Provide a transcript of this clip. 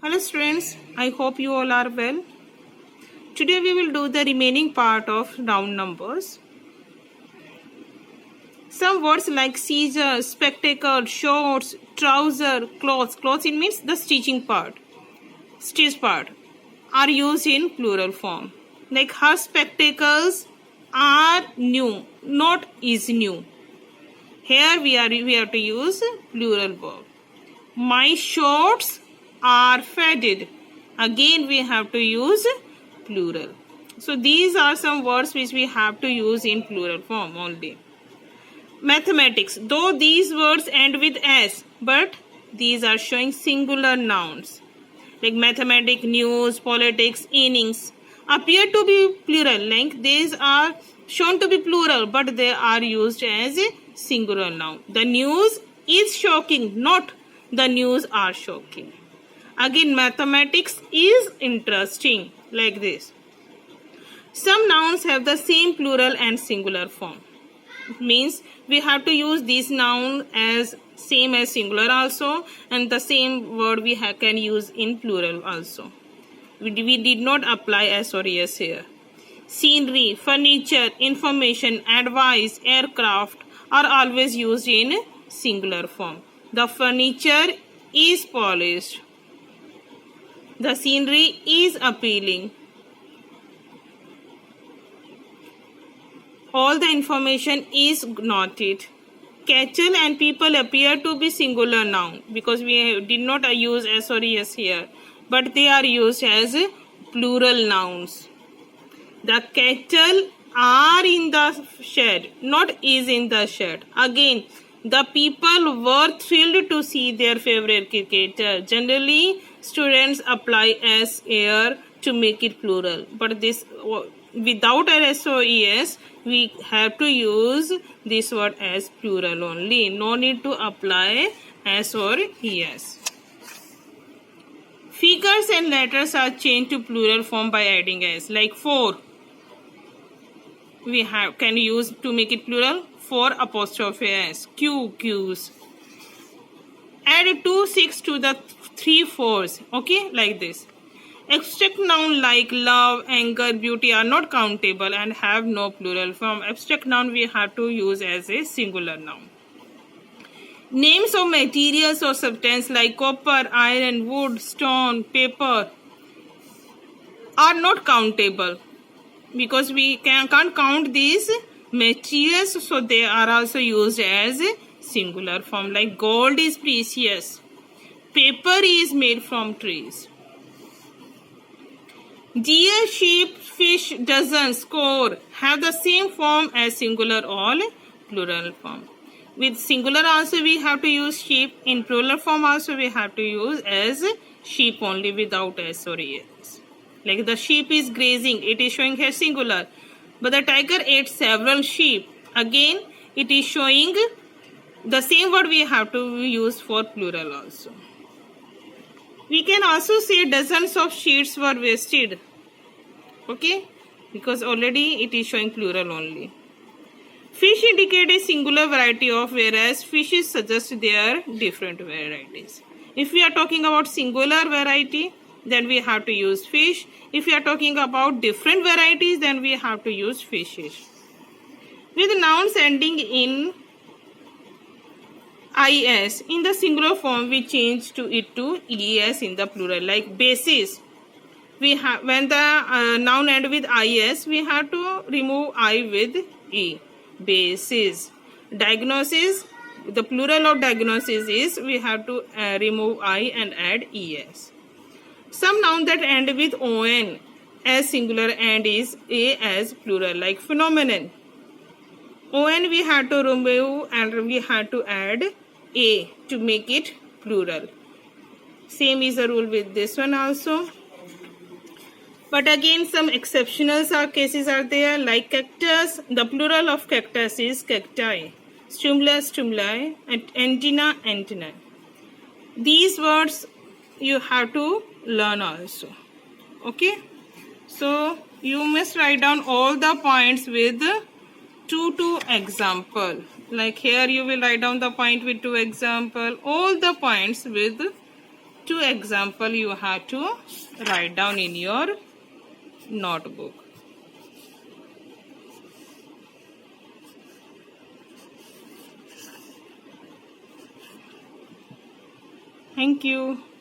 Hello students, I hope you all are well. Today we will do the remaining part of round numbers. Some words like scissors, spectacle, shorts, trouser, clothes. Clothes it means the stitching part, stitch part, are used in plural form. Like her spectacles are new, not is new. Here we have to use plural verb. My shorts are faded. Again we have to use plural. So these are some words which we have to use in plural form only. Mathematics. Though these words end with S, but these are showing singular nouns. Like mathematics, news, politics, innings appear to be plural. Like these are shown to be plural, but they are used as a singular noun. The news is shocking, not the news are shocking. Again, mathematics is interesting, like this. Some nouns have the same plural and singular form. It means we have to use this noun as same as singular also, and the same word we can use in plural also. We did not apply S or ES here. Scenery, furniture, information, advice, aircraft are always used in singular form. The furniture is polished. The scenery is appealing. All the information is noted. Cattle and people appear to be singular noun because we did not use S or ES here, but they are used as plural nouns. The cattle are in the shed, not is in the shed. Again, the people were thrilled to see their favorite cricketer. Generally, students apply S here to make it plural, but this without an S or ES, we have to use this word as plural only. No need to apply S or ES. Figures and letters are changed to plural form by adding S. Like 4. We can use to make it plural 4 apostrophe S. Q, Q's. Add 2 6 to the 3 4s. Okay, like this. Abstract noun like love, anger, beauty are not countable and have no plural form. Abstract noun we have to use as a singular noun. Names of materials or substance like copper, iron, wood, stone, paper are not countable because we can't count these materials, so they are also used as a singular form. Like gold is precious, paper is made from trees. Deer, sheep, fish, dozen, score have the same form as singular or plural form. With singular also we have to use sheep. In plural form also we have to use as sheep only without S or ES. Like the sheep is grazing, it is showing here singular. But the tiger ate several sheep. Again, it is showing the same word we have to use for plural also. We can also say dozens of sheets were wasted. Okay, because already it is showing plural only. Fish indicate a singular variety of, whereas fishes suggest their different varieties. If we are talking about singular variety, then we have to use fish. If we are talking about different varieties, then we have to use fishes. With nouns ending in IS in the singular form, we change it to ES in the plural. Like basis, we have when the noun end with IS, we have to remove I with E. Basis. Diagnosis, the plural of diagnosis is we have to remove I and add ES. Some noun that end with ON as singular and is A as plural, like phenomenon. ON we have to remove and we have to add A to make it plural. Same is the rule with this one also. But again, some exceptional cases are there, like cactus. The plural of cactus is cacti. Stimulus, stimuli, and antenna, antennae. These words you have to learn also. Okay? So, you must write down all the points with 2 example. Like here you will write down the point with 2 example. All the points with 2 two example you have to write down in your notebook. Thank you.